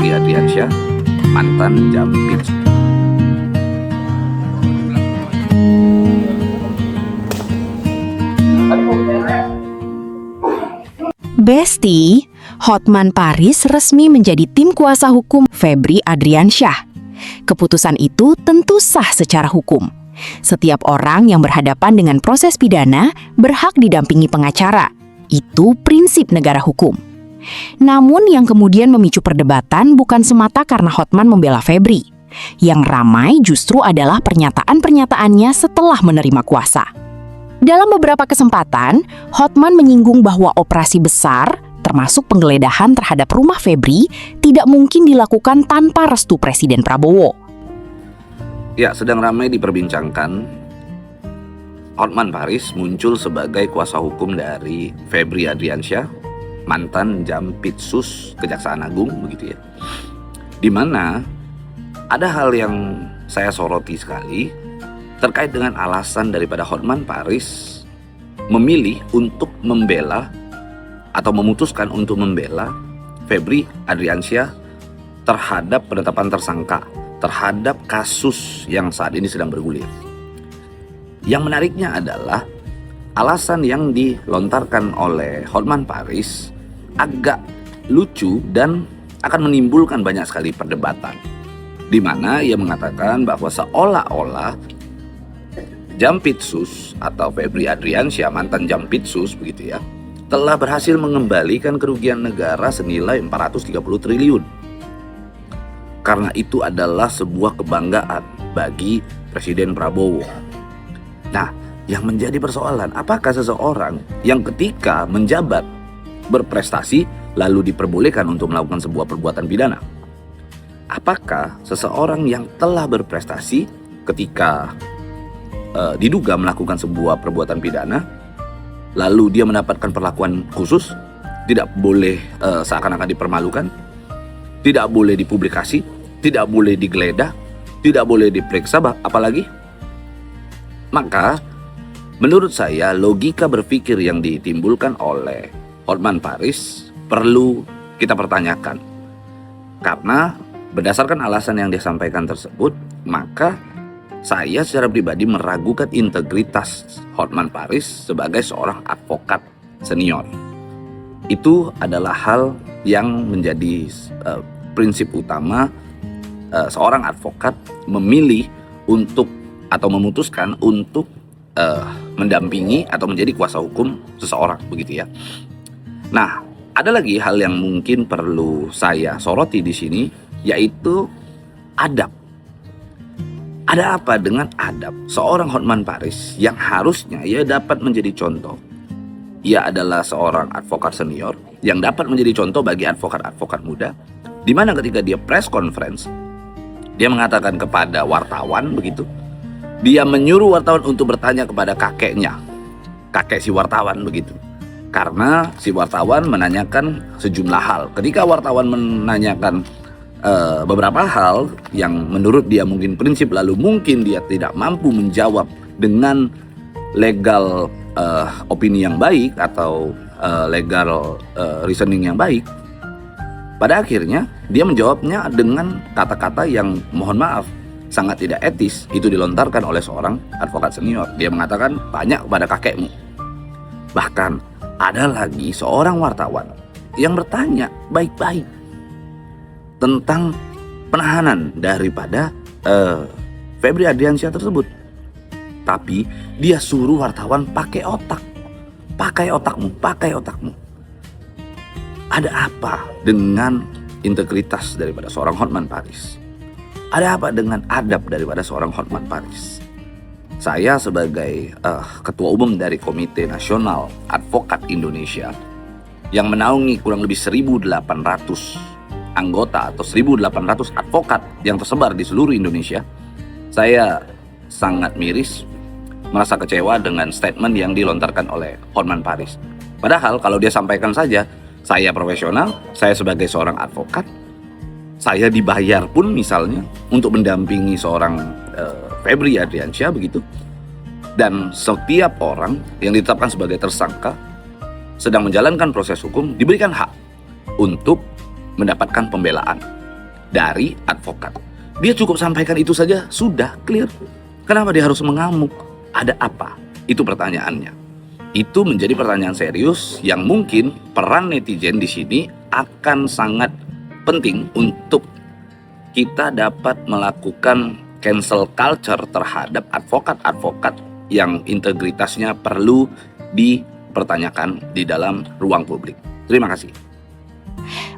Febri Adriansyah, mantan Jampit. Besti, Hotman Paris resmi menjadi tim kuasa hukum Febri Adriansyah. Keputusan itu tentu sah secara hukum. Setiap orang yang berhadapan dengan proses pidana berhak didampingi pengacara. Itu prinsip negara hukum. Namun yang kemudian memicu perdebatan bukan semata karena Hotman membela Febri. Yang ramai justru adalah pernyataan-pernyataannya setelah menerima kuasa. Dalam beberapa kesempatan, Hotman menyinggung bahwa operasi besar, termasuk penggeledahan terhadap rumah Febri, tidak mungkin dilakukan tanpa restu Presiden Prabowo. Ya, sedang ramai diperbincangkan. Hotman Paris muncul sebagai kuasa hukum dari Febri Adriansyah, mantan Jampitsus Kejaksaan Agung, begitu ya. Di mana ada hal yang saya soroti sekali terkait dengan alasan daripada Hotman Paris memilih untuk membela atau memutuskan untuk membela Febri Adriansyah terhadap penetapan tersangka, terhadap kasus yang saat ini sedang bergulir. Yang menariknya adalah alasan yang dilontarkan oleh Hotman Paris agak lucu dan akan menimbulkan banyak sekali perdebatan, di mana ia mengatakan bahwa seolah-olah Jampitsus atau Febri Adriansyah, mantan Jampitsus begitu ya, telah berhasil mengembalikan kerugian negara senilai 430 triliun. Karena itu adalah sebuah kebanggaan bagi Presiden Prabowo. Nah, yang menjadi persoalan, apakah seseorang yang ketika menjabat berprestasi lalu diperbolehkan untuk melakukan sebuah perbuatan pidana? Apakah seseorang yang telah berprestasi ketika diduga melakukan sebuah perbuatan pidana lalu dia mendapatkan perlakuan khusus, tidak boleh seakan-akan dipermalukan, tidak boleh dipublikasi, tidak boleh digeledah, tidak boleh diperiksa apalagi? Maka menurut saya logika berpikir yang ditimbulkan oleh Hotman Paris perlu kita pertanyakan. Karena berdasarkan alasan yang disampaikan tersebut, maka saya secara pribadi meragukan integritas Hotman Paris sebagai seorang advokat senior. Itu adalah hal yang menjadi prinsip utama seorang advokat memilih untuk atau memutuskan untuk mendampingi atau menjadi kuasa hukum seseorang, begitu ya. Nah, ada lagi hal yang mungkin perlu saya soroti di sini, yaitu adab. Ada apa dengan adab seorang Hotman Paris yang harusnya ia dapat menjadi contoh? Ia adalah seorang advokat senior yang dapat menjadi contoh bagi advokat-advokat muda, di mana ketika dia press conference, dia mengatakan kepada wartawan begitu, dia menyuruh wartawan untuk bertanya kepada kakeknya, kakek si wartawan begitu. Karena si wartawan menanyakan sejumlah hal. Ketika wartawan menanyakan beberapa hal yang menurut dia mungkin prinsip, lalu mungkin dia tidak mampu menjawab dengan legal opini yang baik atau legal reasoning yang baik, pada akhirnya dia menjawabnya dengan kata-kata yang mohon maaf sangat tidak etis. Itu dilontarkan oleh seorang advokat senior. Dia mengatakan tanya kepada kakekmu. Bahkan ada lagi seorang wartawan yang bertanya baik-baik tentang penahanan daripada Febri Adriansyah tersebut. Tapi dia suruh wartawan pakai otak. Pakai otakmu. Ada apa dengan integritas daripada seorang Hotman Paris? Ada apa dengan adab daripada seorang Hotman Paris? Saya sebagai ketua umum dari Komite Nasional Advokat Indonesia yang menaungi kurang lebih 1.800 anggota atau 1.800 advokat yang tersebar di seluruh Indonesia, saya sangat miris, merasa kecewa dengan statement yang dilontarkan oleh Hotman Paris. Padahal kalau dia sampaikan saja, saya profesional, saya sebagai seorang advokat, saya dibayar pun misalnya untuk mendampingi seorang Febri Adriansyah begitu, dan setiap orang yang ditetapkan sebagai tersangka sedang menjalankan proses hukum diberikan hak untuk mendapatkan pembelaan. dari advokat. Dia cukup sampaikan itu saja, sudah clear. Kenapa dia harus mengamuk? Ada apa? Itu pertanyaannya. Itu menjadi pertanyaan serius yang mungkin peran netizen di sini akan sangat penting untuk kita dapat melakukan cancel culture terhadap advokat-advokat yang integritasnya perlu dipertanyakan di dalam ruang publik. Terima kasih.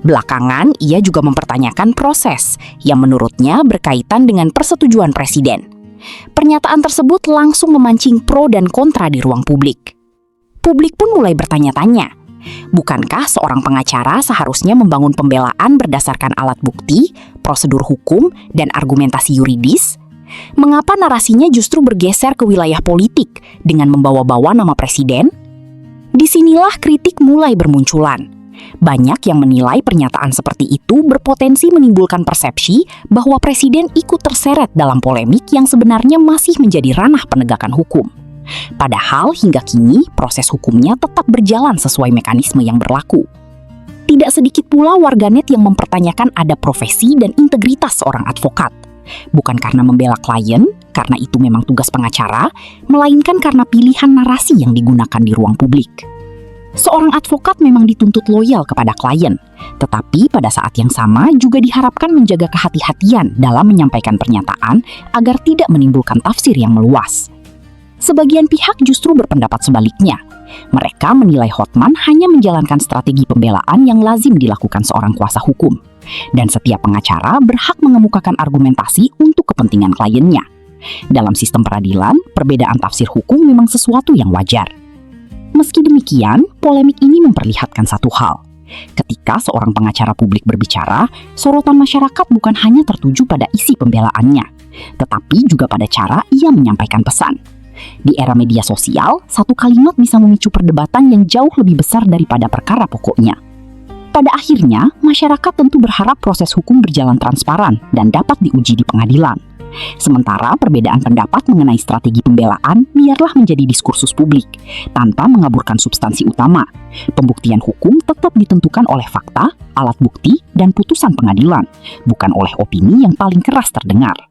Belakangan, ia juga mempertanyakan proses yang menurutnya berkaitan dengan persetujuan presiden. Pernyataan tersebut langsung memancing pro dan kontra di ruang publik. Publik pun mulai bertanya-tanya, bukankah seorang pengacara seharusnya membangun pembelaan berdasarkan alat bukti, prosedur hukum, dan argumentasi yuridis? Mengapa narasinya justru bergeser ke wilayah politik dengan membawa-bawa nama presiden? Disinilah kritik mulai bermunculan. Banyak yang menilai pernyataan seperti itu berpotensi menimbulkan persepsi bahwa presiden ikut terseret dalam polemik yang sebenarnya masih menjadi ranah penegakan hukum. Padahal hingga kini proses hukumnya tetap berjalan sesuai mekanisme yang berlaku. Tidak sedikit pula warganet yang mempertanyakan ada profesi dan integritas seorang advokat. Bukan karena membela klien, karena itu memang tugas pengacara, melainkan karena pilihan narasi yang digunakan di ruang publik. Seorang advokat memang dituntut loyal kepada klien, tetapi pada saat yang sama juga diharapkan menjaga kehati-hatian dalam menyampaikan pernyataan agar tidak menimbulkan tafsir yang meluas. Sebagian pihak justru berpendapat sebaliknya. Mereka menilai Hotman hanya menjalankan strategi pembelaan yang lazim dilakukan seorang kuasa hukum, dan setiap pengacara berhak mengemukakan argumentasi untuk kepentingan kliennya. Dalam sistem peradilan, perbedaan tafsir hukum memang sesuatu yang wajar. Meski demikian, polemik ini memperlihatkan satu hal. Ketika seorang pengacara publik berbicara, sorotan masyarakat bukan hanya tertuju pada isi pembelaannya, tetapi juga pada cara ia menyampaikan pesan. Di era media sosial, satu kalimat bisa memicu perdebatan yang jauh lebih besar daripada perkara pokoknya. Pada akhirnya, masyarakat tentu berharap proses hukum berjalan transparan dan dapat diuji di pengadilan. Sementara perbedaan pendapat mengenai strategi pembelaan biarlah menjadi diskursus publik, tanpa mengaburkan substansi utama. Pembuktian hukum tetap ditentukan oleh fakta, alat bukti, dan putusan pengadilan, bukan oleh opini yang paling keras terdengar.